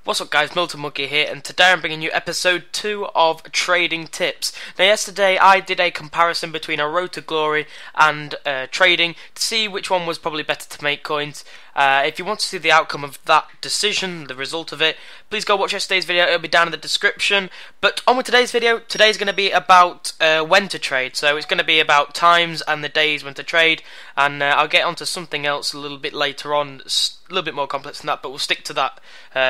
What's up guys, Milton Monkey here, and today I'm bringing you episode 2 of Trading Tips. Now yesterday I did a comparison between a Road to Glory and trading to see which one was probably better to make coins. If you want to see the outcome of that decision, the result of it, please go watch yesterday's video, it'll be down in the description. But on with today's video. Today's going to be about when to trade, so it's going to be about times and the days when to trade, and I'll get onto something else a little bit later on, a little bit more complex than that, but we'll stick to that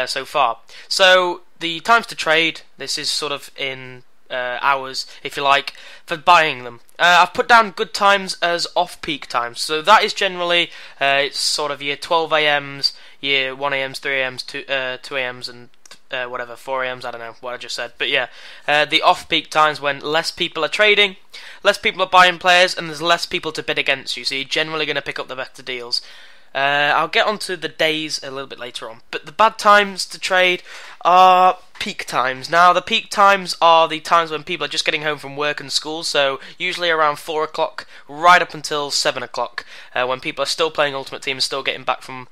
so far. So the times to trade, this is sort of in hours, if you like, for buying them. I've put down good times as off-peak times, so that is generally it's sort of your 12 AMs, your 1 AMs, 3 AMs, 2 AMs, and whatever, 4 AMs, I don't know what I just said, but yeah, the off-peak times when less people are trading, less people are buying players, and there's less people to bid against you, so you're generally going to pick up the better deals. I'll get onto the days a little bit later on, but the bad times to trade are peak times. Now, the peak times are the times when people are just getting home from work and school, so usually around 4 o'clock, right up until 7 o'clock, when people are still playing Ultimate Team and still getting back from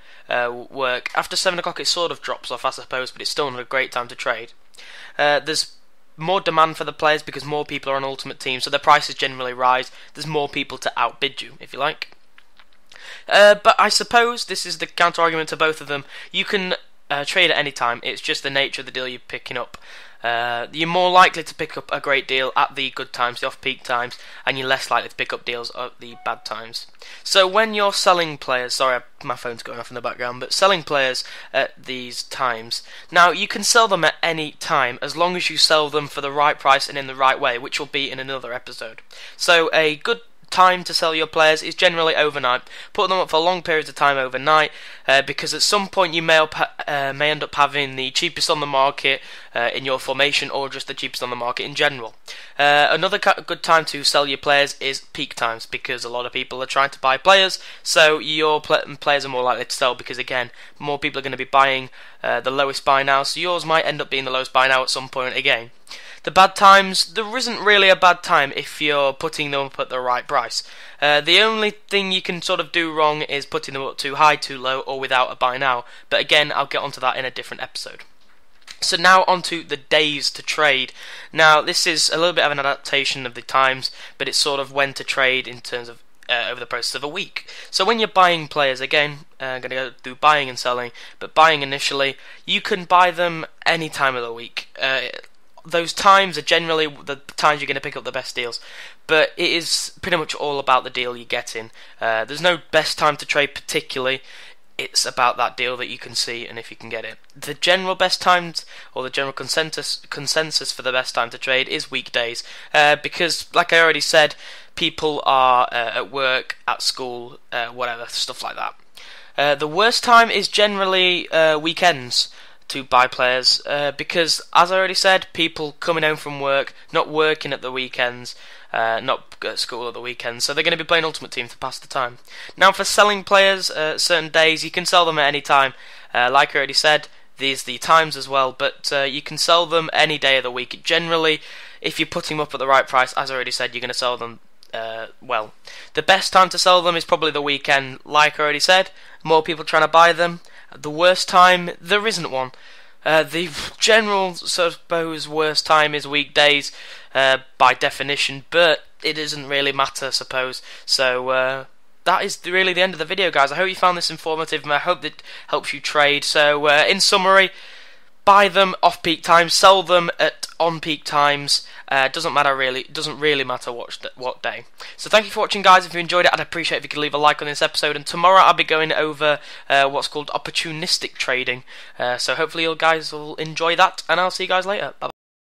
work. After 7 o'clock it sort of drops off, I suppose, but it's still not a great time to trade. There's more demand for the players because more people are on Ultimate Team, so their prices generally rise. There's more people to outbid you, if you like. But I suppose this is the counter-argument to both of them. You can trade at any time, it's just the nature of the deal you're picking up. You're more likely to pick up a great deal at the good times, the off-peak times, and you're less likely to pick up deals at the bad times. So when you're selling players, sorry, my phone's going off in the background, but selling players at these times, now you can sell them at any time as long as you sell them for the right price and in the right way, which will be in another episode. So a good time to sell your players is generally overnight. Put them up for long periods of time overnight, because at some point you may end up having the cheapest on the market in your formation, or just the cheapest on the market in general. Another good time to sell your players is peak times, because a lot of people are trying to buy players, so your players are more likely to sell, because again, more people are going to be buying the lowest buy now, so yours might end up being the lowest buy now at some point again. The bad times, there isn't really a bad time if you're putting them up at the right price. The only thing you can sort of do wrong is putting them up too high, too low, or without a buy now. But again, I'll get onto that in a different episode. So now onto the days to trade. Now this is a little bit of an adaptation of the times, but it's sort of when to trade in terms of over the process of a week. So when you're buying players, again, I'm going to go through buying and selling, but buying initially, you can buy them any time of the week. Those times are generally the times you're going to pick up the best deals, but it is pretty much all about the deal you're getting. There's no best time to trade particularly, it's about that deal that you can see and if you can get it. The general best times, or the general consensus for the best time to trade is weekdays, because like I already said, people are at work, at school, whatever, stuff like that. The worst time is generally weekends to buy players, because as I already said, people coming home from work, not working at the weekends, not at school at the weekends, so they're going to be playing Ultimate Team to pass the time. Now for selling players, certain days, you can sell them at any time. Like I already said, these are the times as well, but you can sell them any day of the week. Generally, if you're putting them up at the right price, as I already said, you're going to sell them well. The best time to sell them is probably the weekend, like I already said, more people trying to buy them. The worst time, there isn't one. The general, suppose, worst time is weekdays, by definition, but it doesn't really matter, I suppose. So, that is really the end of the video, guys. I hope you found this informative, and I hope it helps you trade. So, in summary, buy them off-peak times, sell them at on-peak times. Doesn't matter really. It doesn't really matter what day. So thank you for watching, guys. If you enjoyed it, I'd appreciate if you could leave a like on this episode. And tomorrow I'll be going over what's called opportunistic trading. So hopefully you guys will enjoy that, and I'll see you guys later. Bye bye.